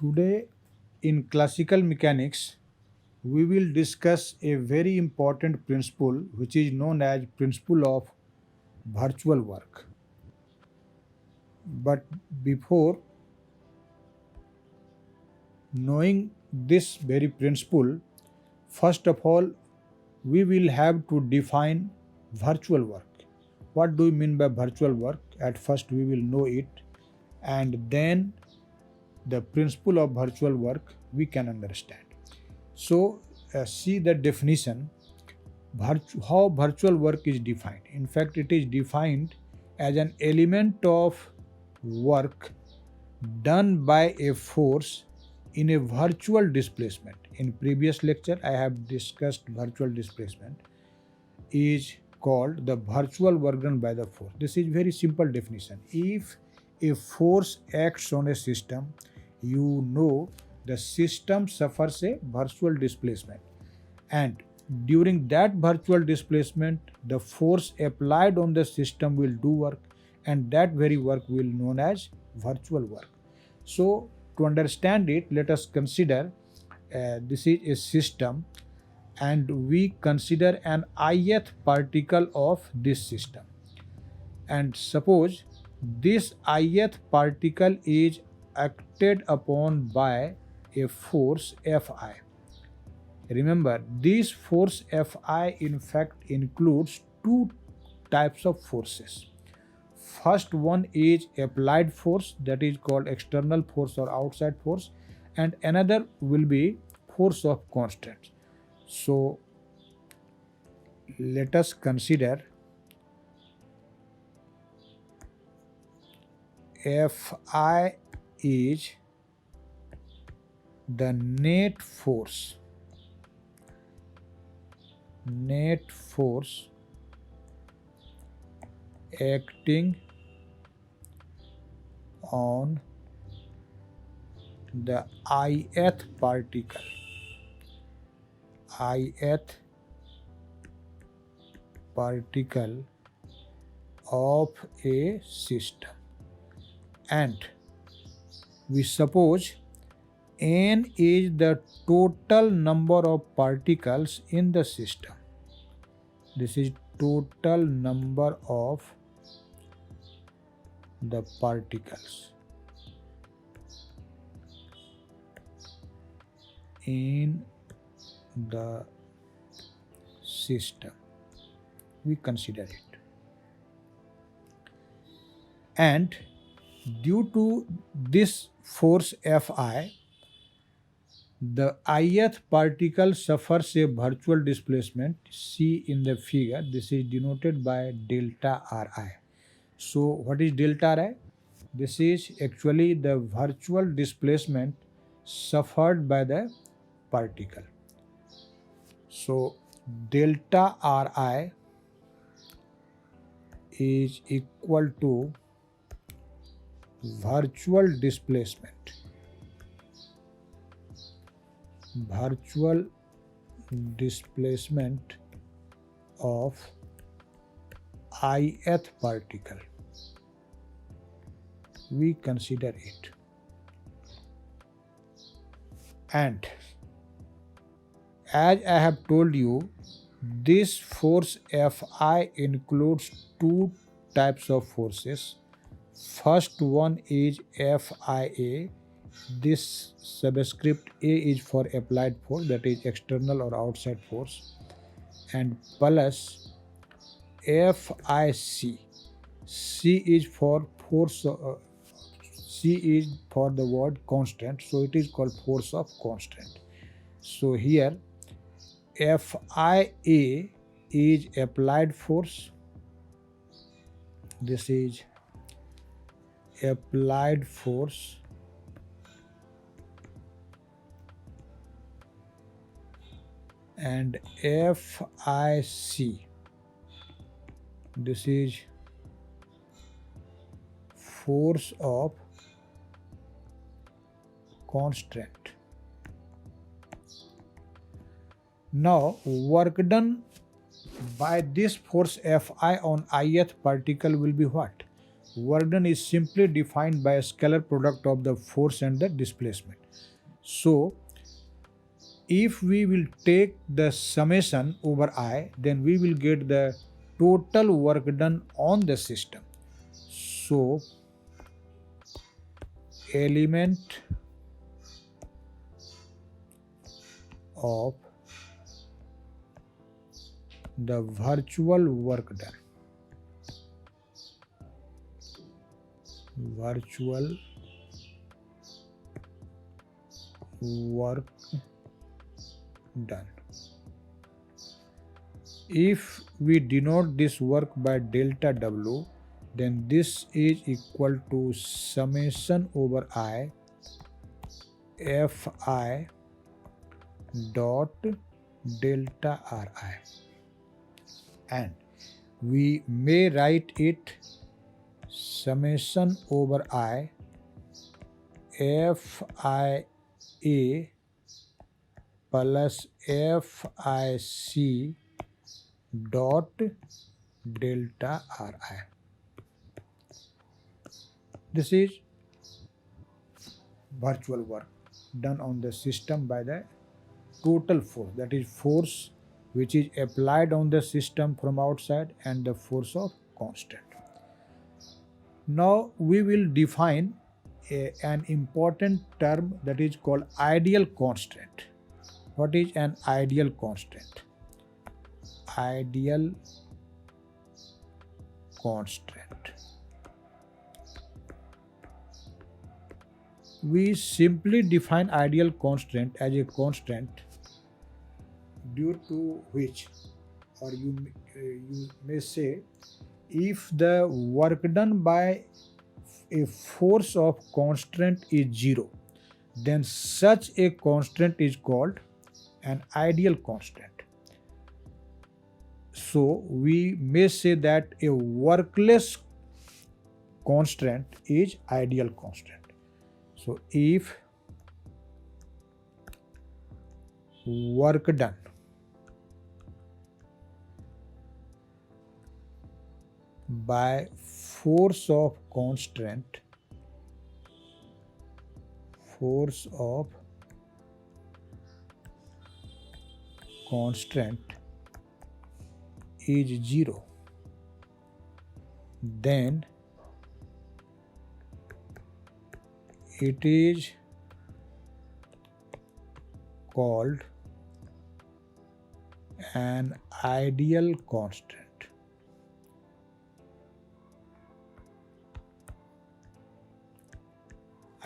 Today, in classical mechanics, we will discuss a very important principle which is known as principle of virtual work. But before knowing this very principle, first of all, we will have to define virtual work. What do we mean by virtual work? At first, we will know it, and then the principle of virtual work we can understand. So, see the definition. How virtual work is defined. In fact, it is defined as an element of work done by a force in a virtual displacement. In previous lecture, I have discussed virtual displacement is called the virtual work done by the force. This is very simple definition. If a force acts on a system, you know the system suffers a virtual displacement, and during that virtual displacement the force applied on the system will do work, and that very work will known as virtual work. So to understand it, let us consider this is a system, and we consider an ith particle of this system, and suppose this ith particle is acted upon by a force Fi. Remember, this force Fi in fact includes two types of forces. First one is applied force, that is called external force or outside force, and another will be force of constraint. So let us consider Fi is the net force acting on the ith particle of a system, and we suppose n is the total number of particles in the system. This is total number of the particles in the system. We consider it. And due to this force Fi, the ith particle suffers a virtual displacement. See in the figure, this is denoted by delta Ri. So what is delta Ri? This is actually the virtual displacement suffered by the particle. So delta Ri is equal to virtual displacement of ith particle. We consider it, and as I have told you, this force Fi includes two types of forces. First one is Fia. This subscript A is for applied force, that is external or outside force, and plus Fic. C is for force. C is for the word constant, so it is called force of constraint. So here Fia is applied force. This is applied force, and Fic, this is force of constraint. Now work done by this force Fi on ith particle will be what? work done is simply defined by a scalar product of the force and the displacement. So if we will take the summation over I, then we will get the total work done on the system. So element of the virtual work done, virtual work done. If we denote this work by delta W, then this is equal to summation over I Fi dot delta Ri, and we may write it summation over I Fia plus Fic dot delta Ri. This is virtual work done on the system by the total force, that is force which is applied on the system from outside and the force of constant. Now we will define an important term that is called ideal constant. What is an ideal constant? Ideal constant. We simply define ideal constant as a constant due to which, or you may say, if the work done by a force of constant is 0, then such a constant is called an ideal constant. So we may say that a workless constant is ideal constant. So if work done by force of constant is 0, then it is called an ideal constant.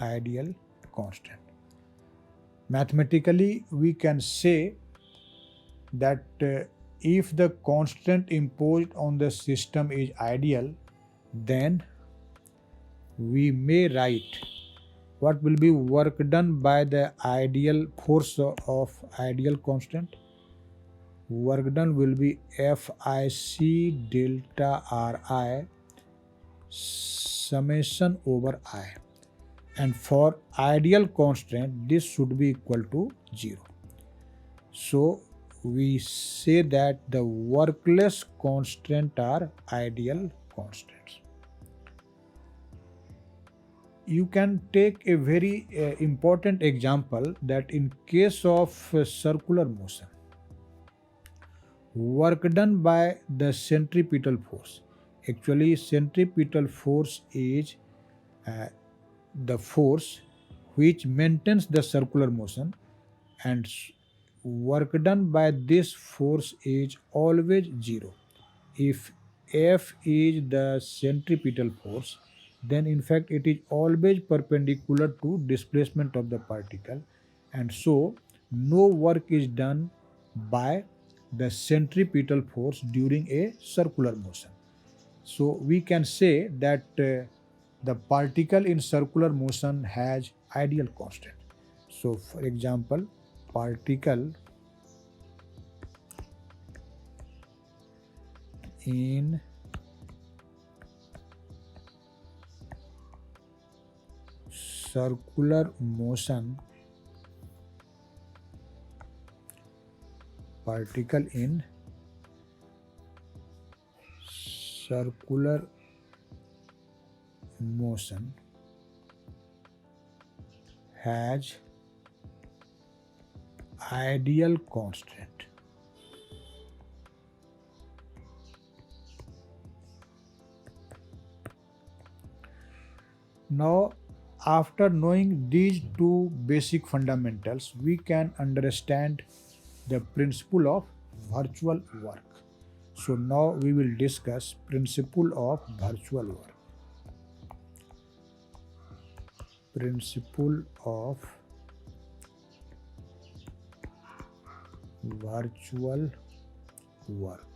Ideal constant. Mathematically, we can say that if the constant imposed on the system is ideal, then we may write what will be work done by the ideal force of ideal constant. Work done will be Fic delta Ri summation over I, and for ideal constant this should be equal to 0. So we say that the workless constant are ideal constants. You can take a very important example, that in case of circular motion, work done by the centripetal force. Actually, centripetal force is the force which maintains the circular motion, and work done by this force is always 0. If F is the centripetal force, then in fact it is always perpendicular to displacement of the particle, and so no work is done by the centripetal force during a circular motion. So we can say that the particle in circular motion has ideal constant. So for example, particle in circular motion, particle in circular motion has ideal constant. Now, after knowing these two basic fundamentals, we can understand the principle of virtual work. So now we will discuss principle of virtual work. Principle of virtual work.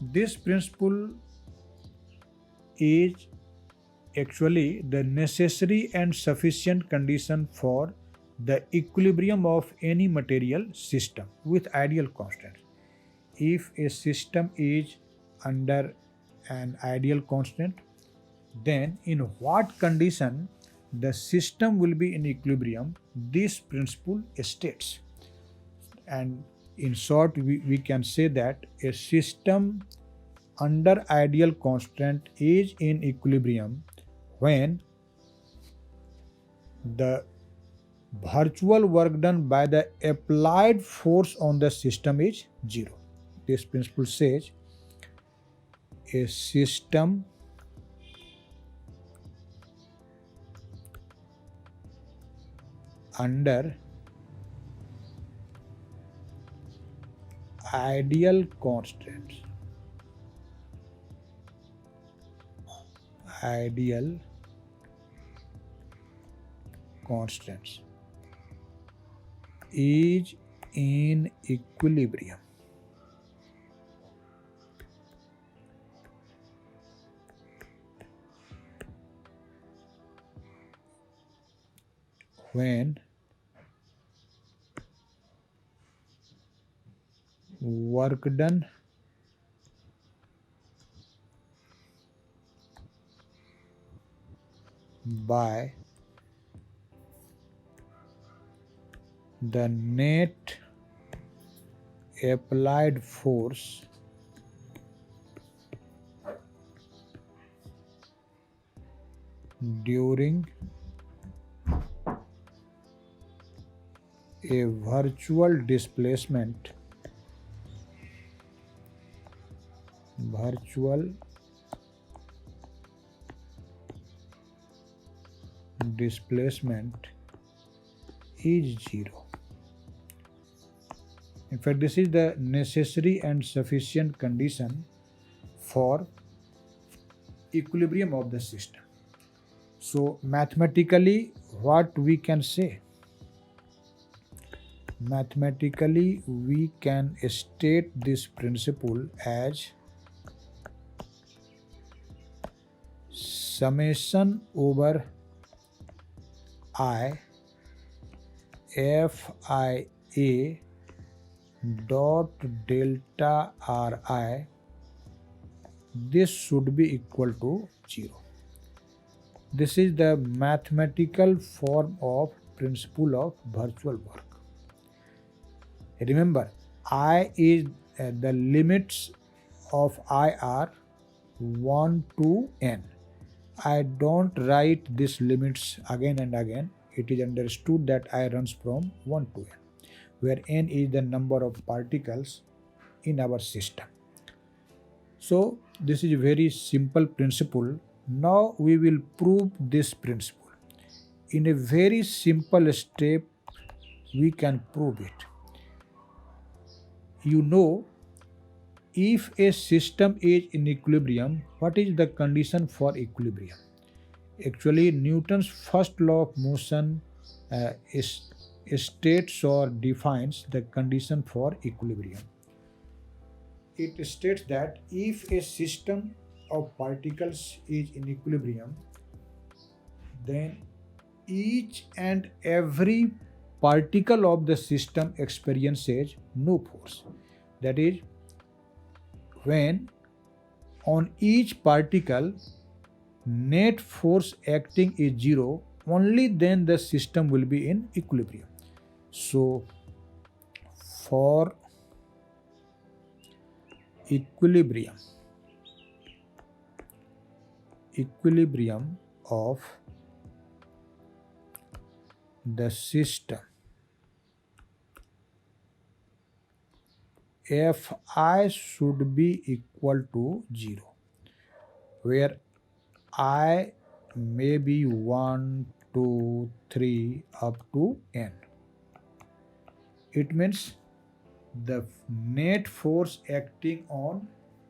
This principle is actually the necessary and sufficient condition for the equilibrium of any material system with ideal constants. If a system is under an ideal constant, then in what condition the system will be in equilibrium, this principle states. And in short, we can say that a system under ideal constant is in equilibrium when the virtual work done by the applied force on the system is zero. This principle says a system under ideal constants is in equilibrium when work done by the net applied force during a virtual displacement is zero. In fact, this is the necessary and sufficient condition for equilibrium of the system. So mathematically, what we can say? Mathematically, we can state this principle as summation over I FIA dot delta Ri, this should be equal to 0. This is the mathematical form of principle of virtual work. Remember, I is the limits of I are 1 to n. I don't write these limits again and again. It is understood that I runs from 1 to n, where n is the number of particles in our system. So this is a very simple principle. Now we will prove this principle. In a very simple step, we can prove it. You know, if a system is in equilibrium, what is the condition for equilibrium? Actually, Newton's first law of motion states or defines the condition for equilibrium. It states that if a system of particles is in equilibrium, then each and every particle of the system experiences no force. That is, when on each particle net force acting is zero, only then the system will be in equilibrium. So for equilibrium of the system Fi should be equal to 0, where I may be 1, 2, 3 up to n. It means the net force acting on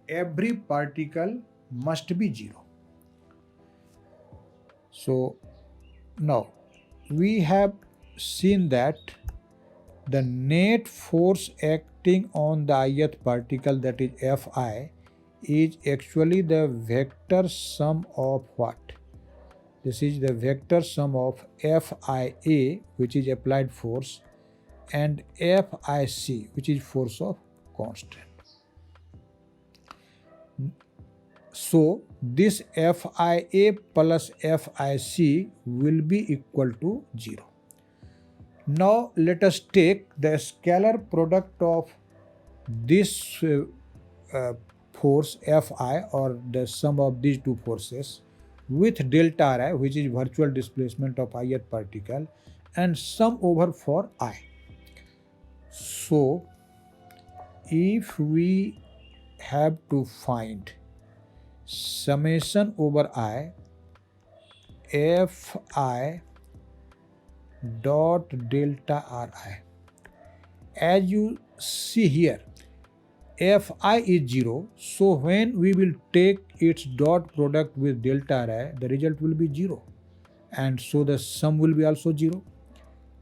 every particle must be 0. So now we have seen that the net force acting on the ith particle, that is Fi, is actually the vector sum of what? This is the vector sum of Fia, which is applied force, and Fic, which is force of constant. So this Fia plus Fic will be equal to 0. Now let us take the scalar product of this force Fi, or the sum of these two forces, with delta Ri, which is virtual displacement of ith particle, and sum over for I. So if we have to find summation over I Fi dot delta Ri, as you see here, Fi is 0, so when we will take its dot product with delta Ri, the result will be 0, and so the sum will be also 0,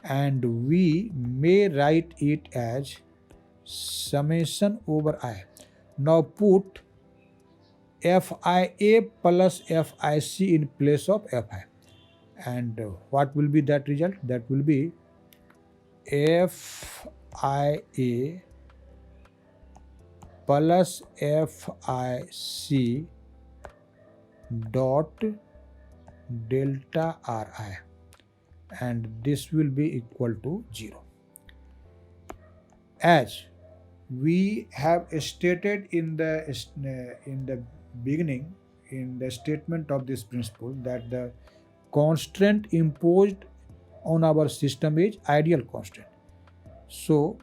and we may write it as summation over I. Now put Fia plus Fic in place of Fi, and what will be that result? That will be Fia plus Fic dot delta Ri, and this will be equal to 0. As we have stated in the beginning, in the statement of this principle, that the constraint imposed on our system is ideal constant. So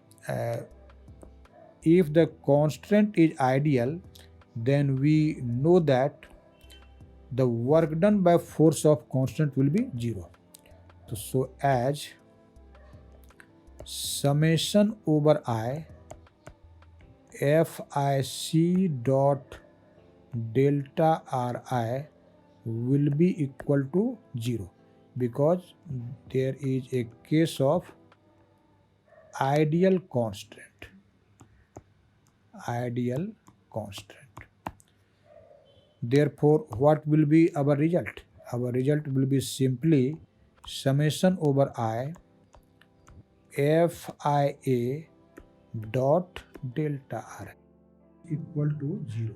if the constraint is ideal, then we know that the work done by force of constant will be 0. So as summation over I Fic dot delta Ri will be equal to 0, because there is a case of ideal constant. Therefore, what will be our result? Our result will be simply summation over I Fia dot delta Ri equal to 0.